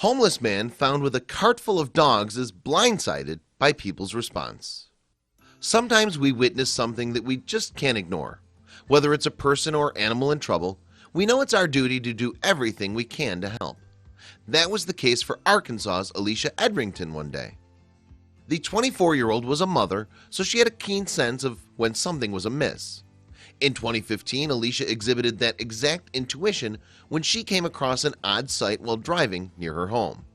Homeless man found with a cart full of dogs is blindsided by people's response. Sometimes we witness something that we just can't ignore. Whether it's a person or animal in trouble, we know it's our duty to do everything we can to help. That was the case for Arkansas's Alicia Edrington one day. The 24-year-old was a mother, so she had a keen sense of when something was amiss. In 2015, Alicia exhibited that exact intuition when she came across an odd sight while driving near her home.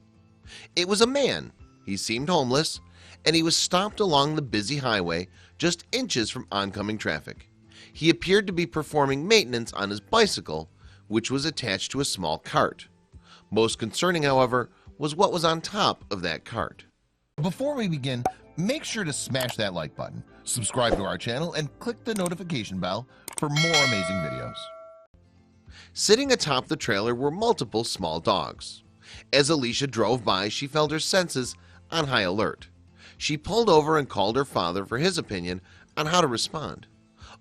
It was a man. He seemed homeless, and he was stopped along the busy highway just inches from oncoming traffic. He appeared to be performing maintenance on his bicycle, which was attached to a small cart. Most concerning, however, was what was on top of that cart. Before we begin, make sure to smash that like button, subscribe to our channel, and click the notification bell for more amazing videos. Sitting atop the trailer were multiple small dogs. As Alicia drove by, she felt her senses on high alert. She pulled over and called her father for his opinion on how to respond.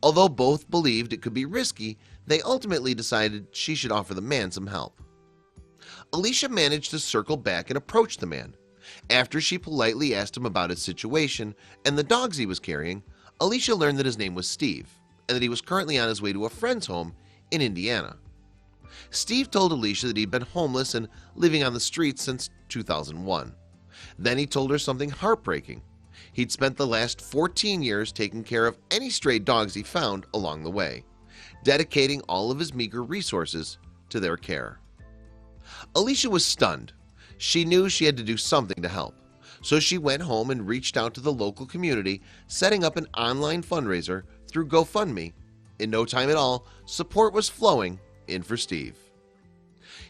Although both believed it could be risky, they ultimately decided she should offer the man some help. Alicia managed to circle back and approach the man. After she politely asked him about his situation and the dogs he was carrying, Alicia learned that his name was Steve and that he was currently on his way to a friend's home in Indiana. Steve told Alicia that he'd been homeless and living on the streets since 2001. Then he told her something heartbreaking. He'd spent the last 14 years taking care of any stray dogs he found along the way, dedicating all of his meager resources to their care. Alicia was stunned. She knew she had to do something to help, so she went home and reached out to the local community, setting up an online fundraiser through GoFundMe. In no time at all, support was flowing in for Steve.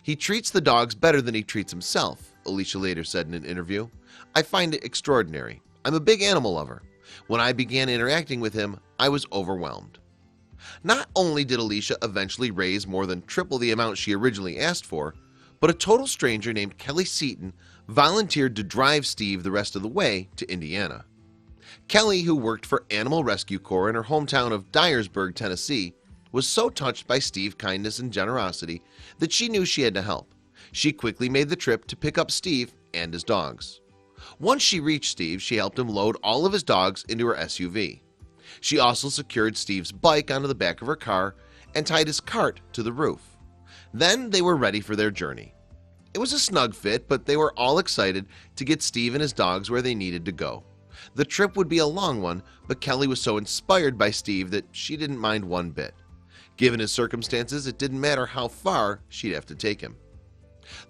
He treats the dogs better than he treats himself, Alicia later said in an interview. I find it extraordinary. I'm a big animal lover. When I began interacting with him, I was overwhelmed. Not only did Alicia eventually raise more than triple the amount she originally asked for, but a total stranger named Kelly Seaton volunteered to drive Steve the rest of the way to Indiana. Kelly, who worked for Animal Rescue Corps in her hometown of Dyersburg, Tennessee, was so touched by Steve's kindness and generosity that she knew she had to help. She quickly made the trip to pick up Steve and his dogs. Once she reached Steve, she helped him load all of his dogs into her SUV. She also secured Steve's bike onto the back of her car and tied his cart to the roof. Then they were ready for their journey. It was a snug fit, but they were all excited to get Steve and his dogs where they needed to go. The trip would be a long one, but Kelly was so inspired by Steve that she didn't mind one bit. Given his circumstances, it didn't matter how far she'd have to take him.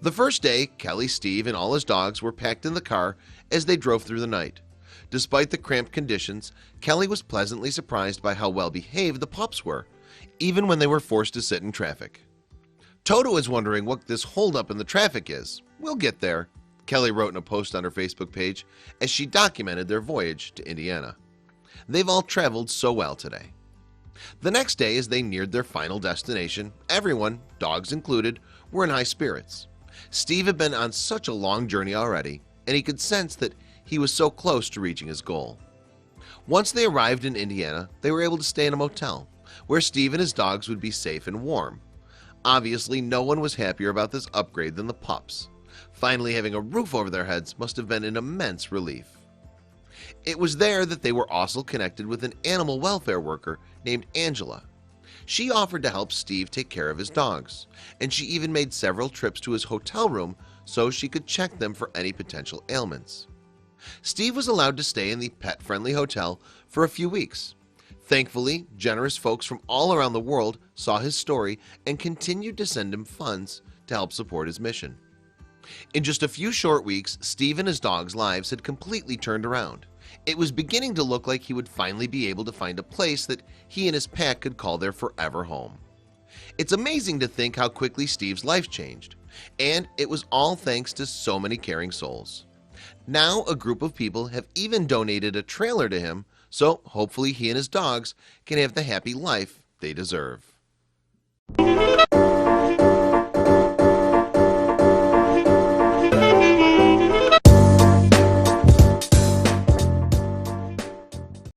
The first day, Kelly, Steve, and all his dogs were packed in the car as they drove through the night. Despite the cramped conditions, Kelly was pleasantly surprised by how well behaved the pups were, even when they were forced to sit in traffic. Toto is wondering what this holdup in the traffic is. We'll get there, Kelly wrote in a post on her Facebook page as she documented their voyage to Indiana. They've all traveled so well today. The next day, as they neared their final destination, everyone, dogs included, were in high spirits. Steve had been on such a long journey already, and he could sense that he was so close to reaching his goal. Once they arrived in Indiana, they were able to stay in a motel, where Steve and his dogs would be safe and warm. Obviously, no one was happier about this upgrade than the pups. Finally having a roof over their heads must have been an immense relief. It was there that they were also connected with an animal welfare worker named Angela. She offered to help Steve take care of his dogs, and she even made several trips to his hotel room so she could check them for any potential ailments. Steve was allowed to stay in the pet-friendly hotel for a few weeks. Thankfully, generous folks from all around the world saw his story and continued to send him funds to help support his mission. In just a few short weeks, Steve and his dogs' lives had completely turned around. It was beginning to look like he would finally be able to find a place that he and his pack could call their forever home. It's amazing to think how quickly Steve's life changed, and it was all thanks to so many caring souls. Now a group of people have even donated a trailer to him, so hopefully he and his dogs can have the happy life they deserve.